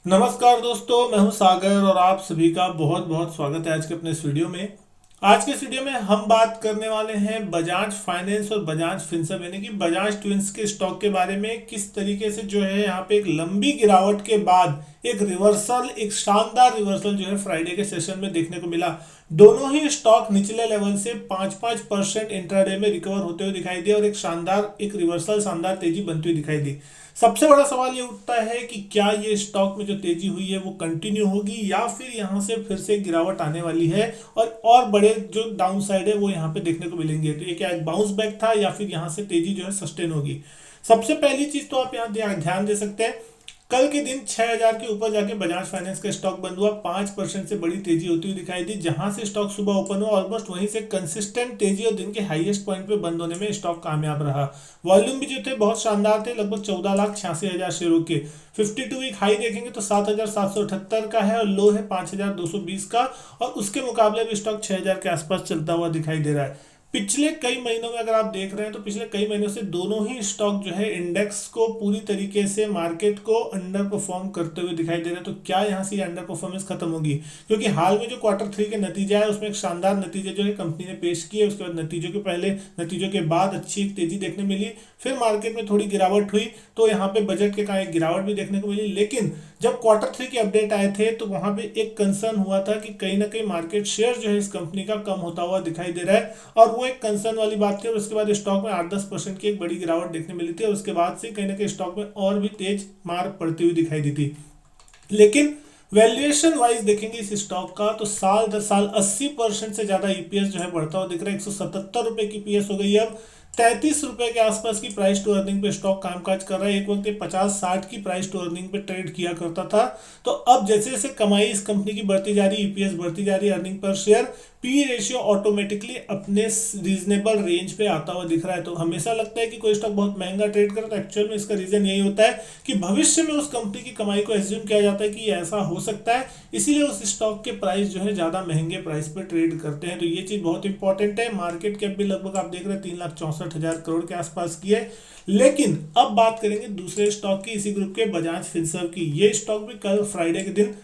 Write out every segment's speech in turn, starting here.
नमस्कार दोस्तों, मैं हूं सागर और आप सभी का बहुत बहुत स्वागत है आज के अपने इस वीडियो में। आज के इस वीडियो में हम बात करने वाले हैं बजाज फाइनेंस और बजाज फिनसर्व यानी कि बजाज ट्विंस के स्टॉक के बारे में। किस तरीके से जो है यहाँ पे एक लंबी गिरावट के बाद एक रिवर्सल, एक शानदार रिवर्सल जो है फ्राइडे के सेशन में देखने को मिला। दोनों ही स्टॉक निचले लेवल से 5-5% इंट्राडे में रिकवर होते हुए दिखाई दिए और एक शानदार एक रिवर्सल, शानदार तेजी बनती हुई दिखाई दी। सबसे बड़ा सवाल ये उठता है कि क्या ये स्टॉक में जो तेजी हुई है वो कंटिन्यू होगी या फिर यहाँ से फिर से गिरावट आने वाली है और बड़े जो डाउन साइड है वो यहाँ पे देखने को मिलेंगे। तो ये क्या एक बाउंस बैक था या फिर यहाँ से तेजी जो है सस्टेन होगी। सबसे पहली चीज तो आप यहाँ ध्यान दे सकते हैं, कल के दिन 6000 के ऊपर जाके बजाज फाइनेंस का स्टॉक बंद हुआ। 5% से बड़ी तेजी होती हुई दिखाई दी। जहां से स्टॉक सुबह ओपन हुआ ऑलमोस्ट वहीं से कंसिस्टेंट तेजी और दिन के हाईएस्ट पॉइंट पे बंद होने में स्टॉक कामयाब रहा। वॉल्यूम भी जो थे बहुत शानदार थे, लगभग 14,86,000 शेयरों के। 52 वीक हाई देखेंगे तो 7,778 का है और लो है 5,220 का, और उसके मुकाबले भी स्टॉक 6000 के आसपास चलता हुआ दिखाई दे रहा है। पिछले कई महीनों में अगर आप देख रहे हैं तो पिछले कई महीनों से दोनों ही स्टॉक जो है इंडेक्स को पूरी तरीके से, मार्केट को अंडर परफॉर्म करते हुए दिखाई दे रहे हैं। तो क्या यहाँ से ये अंडर परफॉर्मेंस खत्म होगी? क्योंकि हाल में जो क्वार्टर 3 के नतीजा है उसमें एक शानदार नतीजे जो है कंपनी ने पेश किए। उसके बाद नतीजों के बाद अच्छी एक तेजी देखने मिली। फिर मार्केट में थोड़ी गिरावट हुई तो यहाँ पे बजट के कारण एक गिरावट भी देखने को मिली। लेकिन जब क्वार्टर 3 के अपडेट आए थे तो वहां पे एक कंसर्न हुआ था कि कहीं ना कहीं मार्केट शेयर जो है इस कंपनी का कम होता हुआ दिखाई दे रहा है, और वो एक कंसर्न वाली बात थी। और उसके बाद स्टॉक में 8-10% की एक बड़ी गिरावट देखने मिली थी और उसके बाद से कहीं ना कहीं स्टॉक में और भी तेज मार पड़ती हुई दिखाई दी थी। लेकिन वैल्यूएशन वाइज देखेंगे इस स्टॉक का तो साल दर साल 80% से ज्यादा ईपीएस जो है बढ़ता हुआ दिख रहा है। 177 रुपए की ईपीएस हो गई है अब। 33 रुपए के आसपास की प्राइस टू अर्निंग पे स्टॉक कामकाज कर रहा है। एक वक्त 50-60 की प्राइस टू अर्निंग पे ट्रेड किया करता था। तो अब जैसे जैसे कमाई इस कंपनी की बढ़ती जा रही, ईपीएस बढ़ती जा रही, earning per share, P ratio automatically अपने रीजनेबल रेंज पे आता हुआ दिख रहा है। तो हमेशा लगता है कि कोई स्टॉक बहुत महंगा ट्रेड करे, तो एक्चुअल में इसका रीजन यही होता है कि भविष्य में उस कंपनी की कमाई को एज्यूम किया जाता है कि ये ऐसा हो सकता है, इसीलिए उस स्टॉक के प्राइस जो है ज्यादा महंगे प्राइस पे ट्रेड करते हैं। तो ये चीज बहुत इंपॉर्टेंट है। मार्केट कैप भी लगभग आप देख रहे हैं 3,64,000 करोड़ के आसपास की है। लेकिन अब बात करेंगे दूसरे स्टॉक की, इसी ग्रुप के बजाज फिनसर्व की। ये स्टॉक भी कल फ्राइडे के दिन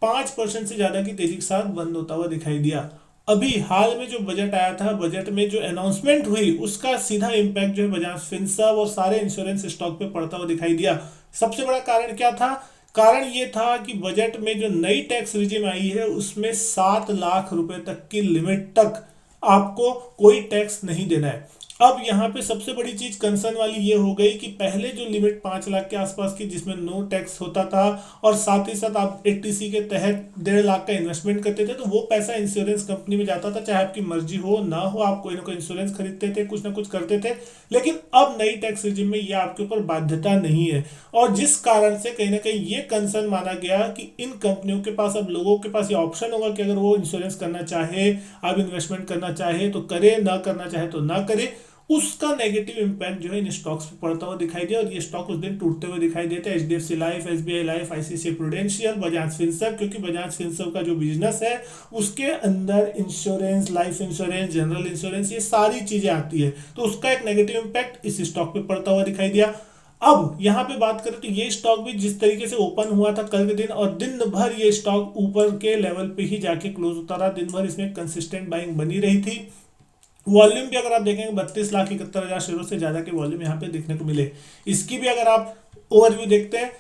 5% से ज्यादा की तेजी के साथ बंद होता हुआ दिखाई दिया। अभी हाल में जो बजट आया था, बजट में जो अनाउंसमेंट हुई उसका सीधा इंपैक्ट जो है बजाज फिनसर्व और सारे इंश्योरेंस स्टॉक पे पड़ता हुआ दिखाई दिया। सबसे बड़ा कारण क्या था? कारण ये था कि बजट में जो नई टैक्स रिजिम आई है उसमें 7 लाख रुपए तक की लिमिट तक आपको कोई टैक्स नहीं देना है। अब यहाँ पे सबसे बड़ी चीज कंसर्न वाली ये हो गई कि पहले जो लिमिट 5 लाख के आसपास की जिसमें नो टैक्स होता था, और साथ ही साथ आप एटीसी के तहत 1.5 लाख का इन्वेस्टमेंट करते थे तो वो पैसा इंश्योरेंस कंपनी में जाता था, चाहे आपकी मर्जी हो ना हो, आप कोई ना कोई इंश्योरेंस खरीदते थे, कुछ ना कुछ करते थे। लेकिन अब नई टैक्स रिजिम में ये आपके ऊपर बाध्यता नहीं है, और जिस कारण से कहीं ना कहीं ये कंसर्न माना गया कि इन कंपनियों के पास, अब लोगों के पास ये ऑप्शन होगा कि अगर वो इंश्योरेंस करना चाहे, अब इन्वेस्टमेंट करना चाहे तो करे, ना करना चाहे तो ना करे। उसका नेगेटिव इंपैक्ट जो है इन स्टॉक्स पे पड़ता हुआ दिखाई दिया, और ये स्टॉक उस दिन टूटते हुए दिखाई देते हैं। HDFC life, SBI life, ICICI prudential, Bajaj Finserv, क्योंकि बजाज फिनसर्व का जो बिजनेस है उसके अंदर insurance, life insurance, general insurance, ये सारी चीजें आती है, तो उसका एक नेगेटिव इंपैक्ट इस स्टॉक पे पड़ता हुआ दिखाई दिया। अब यहां पे बात करें तो ये स्टॉक भी जिस तरीके से ओपन हुआ था कल के दिन, और दिन भर ये स्टॉक ऊपर के लेवल पे ही जाके क्लोज होता रहा। दिन भर इसमें कंसिस्टेंट बाइंग बनी रही थी। वॉल्यूम भी अगर आप देखेंगे 32,71,000 शेयरों से ज्यादा के वॉल्यूम यहाँ पे देखने को मिले। इसकी भी अगर आप ओवरव्यू देखते हैं,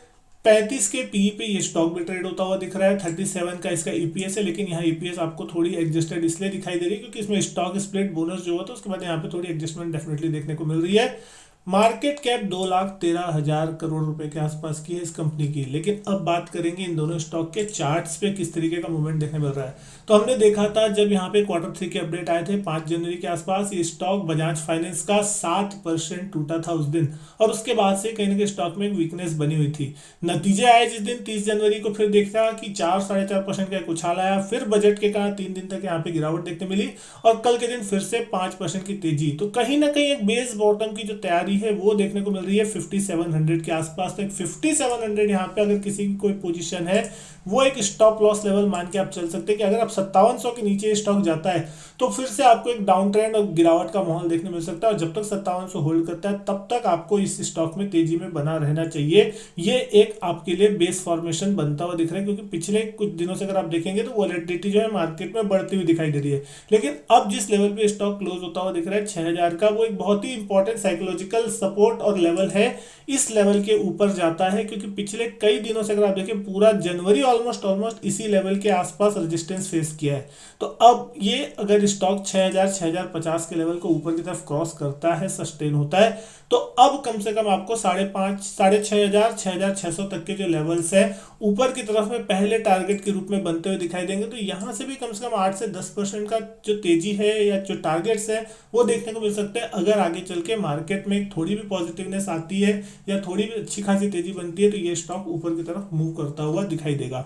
35 के पी पे ये स्टॉक भी ट्रेड होता हुआ दिख रहा है। 37 का इसका ईपीएस है, लेकिन यहाँ ईपीएस आपको थोड़ी एडजस्टेड इसलिए दिखाई दे रही है क्योंकि इसमें स्टॉक स्प्लिट बोनस जो हुआ था उसके बाद यहाँ पे थोड़ी एडजस्टमेंट डेफिनेटली देखने को मिल रही है। मार्केट कैप 2,13,000 करोड़ रुपए के आसपास की है इस कंपनी की। लेकिन अब बात करेंगे इन दोनों स्टॉक के चार्ट्स पे किस तरीके का मूवमेंट देखने मिल रहा है। तो हमने देखा था जब यहाँ पे क्वार्टर 3 के अपडेट आए थे 5 जनवरी के आसपास, ये स्टॉक बजाज फाइनेंस का 7% टूटा था उस दिन, और उसके बाद से कहीं ना कहीं स्टॉक में एक वीकनेस बनी हुई थी। नतीजे आए जिस दिन 30 जनवरी को, फिर देखा कि 4-4.5% का एक उछाल आया, फिर बजट के कारण 3 दिन तक यहाँ पे गिरावट देखने मिली, और कल के दिन फिर से 5% की तेजी। तो कहीं ना कहीं एक बेस बॉटम की जो तैयारी हाई है वो देखने को मिल रही है 5700 के आसपास। तो एक 5700 यहाँ पे अगर किसी की कोई पोजीशन है वो एक स्टॉप लॉस लेवल मान के आप चल सकते हैं कि अगर आप 5700 के नीचे स्टॉक जाता है तो फिर से आपको एक डाउन ट्रेंड और गिरावट का माहौल देखने मिल सकता है, और जब तक 5700 होल्ड करता है तब तक आपको इस स्टॉक में तेजी में बना रहना चाहिए। ये एक आपके लिए बेस फॉर्मेशन बनता हुआ दिख रहा है, क्योंकि पिछले कुछ दिनों से अगर आप देखेंगे तो वॉलेटिलिटी जो है मार्केट में बढ़ती हुई दिखाई दे रही है। लेकिन अब जिस लेवल पे स्टॉक क्लोज होता हुआ दिख रहा है 6000 का, वो एक बहुत ही इंपॉर्टेंट साइकोलॉजिकल सपोर्ट और लेवल है। इस लेवल के ऊपर जाता है क्योंकि पिछले कई दिनों से अगर आप देखें पूरा जनवरी ऑलमोस्ट इसी लेवल के आसपास रेजिस्टेंस फेस किया है। तो अब ये अगर स्टॉक 6000 6050 के लेवल को ऊपर की तरफ क्रॉस करता है, सस्टेन होता है, तो अब कम से कम आपको 5,500 6,500 6,600 तक के जो लेवल्स है ऊपर की तरफ में पहले टारगेट के रूप में बनते हुए दिखाई देंगे। तो यहां से भी कम से कम 8 से 10% का जो तेजी है या जो टारगेट्स है वो देखने को मिल सकते हैं, अगर आगे चल के मार्केट में थोड़ी भी पॉजिटिवनेस आती है या थोड़ी भी अच्छी खासी तेजी बनती है तो ये स्टॉक ऊपर की तरफ मूव करता हुआ दिखाई देगा।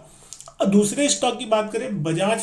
दूसरे स्टॉक की बात करें, बजाज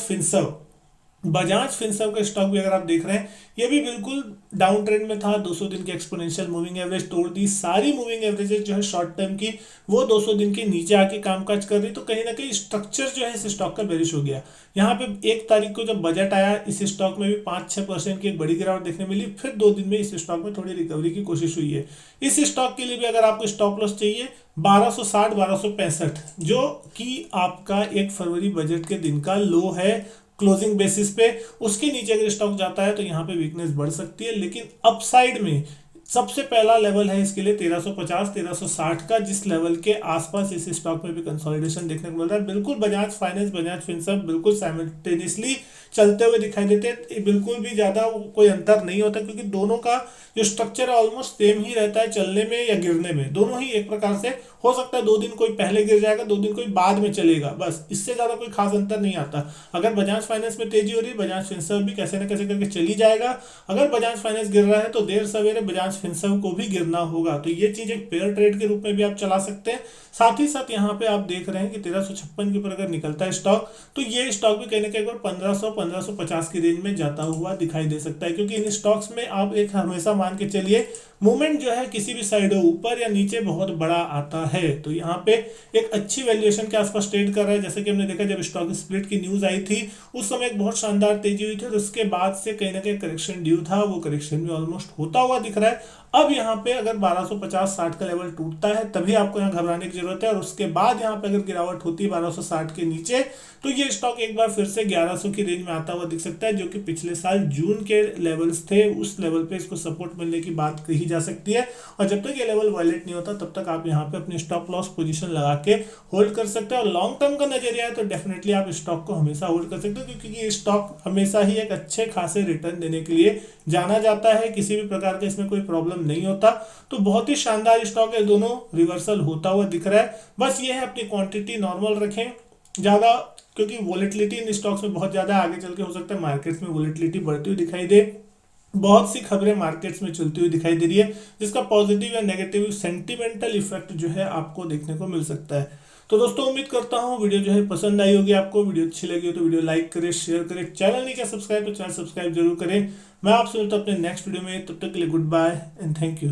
फिनसर्व का स्टॉक भी अगर आप देख रहे हैं ये भी बिल्कुल डाउन ट्रेंड में था। 200 दिन की एक्सपोनेंशियल मूविंग एवरेज तोड़ दी, सारी मूविंग एवरेजेस जो है शॉर्ट टर्म की वो 200 दिन के नीचे आके कामकाज कर रही। तो कहीं ना कहीं स्ट्रक्चर जो है इस स्टॉक का बेरिश हो गया। यहाँ पे 1 तारीख को जब बजट आया इस स्टॉक में भी 5-6% की एक बड़ी गिरावट देखने मिली, फिर 2 दिन में इस स्टॉक में थोड़ी रिकवरी की कोशिश हुई है। इस स्टॉक के लिए भी अगर आपको स्टॉप लॉस चाहिए 1260 1265, जो कि आपका 1 फरवरी बजट के दिन का लो है क्लोजिंग बेसिस पे, उसके नीचे अगर स्टॉक जाता है तो यहाँ पे वीकनेस बढ़ सकती है। लेकिन अपसाइड में सबसे पहला लेवल है इसके लिए 1350 1360 का, जिस लेवल के आसपास इस स्टॉक में भी कंसोलिडेशन देखने को मिल रहा है। बिल्कुल बजाज फाइनेंस बजाज फिनसर्व बिल्कुल साइमल्टेनियसली चलते हुए दिखाई देते हैं, बिल्कुल भी ज्यादा कोई अंतर नहीं होता, क्योंकि दोनों का जो स्ट्रक्चर है ऑलमोस्ट सेम ही रहता है, चलने में या गिरने में दोनों ही एक प्रकार से। हो सकता है 2 दिन कोई पहले गिर जाएगा, 2 दिन कोई बाद में चलेगा, बस इससे ज्यादा कोई खास अंतर नहीं आता। अगर बजाज फाइनेंस में तेजी हो रही है बजाज फिनसर्व भी कैसे ना कैसे करके चली जाएगा। अगर बजाज फाइनेंस गिर रहा है तो देर सवेरे बजाज फिनसर्व को भी गिरना होगा। तो ये चीज एक पेयर ट्रेड के रूप में भी आप चला सकते हैं। साथ ही साथ यहाँ पे आप देख रहे हैं कि 1356 के ऊपर अगर निकलता है स्टॉक तो ये स्टॉक भी कहीं ना कहीं 1500-1550 की रेंज में जाता हुआ दिखाई दे सकता है, क्योंकि इन स्टॉक्स में आप एक हमेशा मान के चलिए मूवमेंट जो है किसी भी साइड हो ऊपर या नीचे बहुत बड़ा आता है। तो यहाँ पे एक अच्छी वैल्यूएशन के आसपास ट्रेड कर रहा है। जैसे कि हमने देखा जब स्टॉक स्प्लिट की न्यूज आई थी उस समय एक बहुत शानदार तेजी हुई थी, और उसके बाद से कहीं ना कहीं करेक्शन ड्यू था, वो करेक्शन भी ऑलमोस्ट होता हुआ दिख रहा है। अब यहाँ पे अगर 1250-60 का लेवल टूटता है तभी आपको यहाँ घबराने की जरूरत है, और उसके बाद यहाँ पे अगर गिरावट होती है 1260 के नीचे तो ये स्टॉक एक बार फिर से 1100 की रेंज में आता हुआ दिख सकता है, जो कि पिछले साल जून के लेवल्स थे, उस लेवल पे इसको सपोर्ट मिलने की बात कही जा सकती है। और जब तक ये लेवल वायलेट नहीं होता तब तक आप यहाँ पे अपनी स्टॉप लॉस पोजीशन लगा के होल्ड कर सकते हैं। और लॉन्ग टर्म का नजरिया है तो डेफिनेटली आप स्टॉक को हमेशा होल्ड कर सकते हो, क्योंकि ये स्टॉक हमेशा ही एक अच्छे खासे रिटर्न देने के लिए जाना जाता है, किसी भी प्रकार का इसमें कोई प्रॉब्लम नहीं होता। तो बहुत ही शानदार स्टॉक है, दोनों रिवर्सल होता हुआ दिख रहा है। बस ये है अपनी क्वांटिटी नॉर्मल रखें ज्यादा, क्योंकि वोलेटिलिटी इन स्टॉक्स में बहुत ज्यादा आगे चल के हो सकता है मार्केट्स में वोलेटिलिटी बढ़ती हुई दिखाई दे। बहुत सी खबरें मार्केट्स में चलती हुई दिखाई दे रही है, जिसका पॉजिटिव या नेगेटिव सेंटिमेंटल इफेक्ट जो है आपको देखने को मिल सकता है। तो दोस्तों उम्मीद करता हूँ वीडियो जो है पसंद आई होगी आपको। वीडियो अच्छी लगी हो तो वीडियो लाइक करें, शेयर करें, चैनल नहीं किया सब्सक्राइब तो चैनल सब्सक्राइब जरूर करें। मैं आपसे मिलता हूं अपने नेक्स्ट वीडियो में, तब तक के लिए good bye and thank you.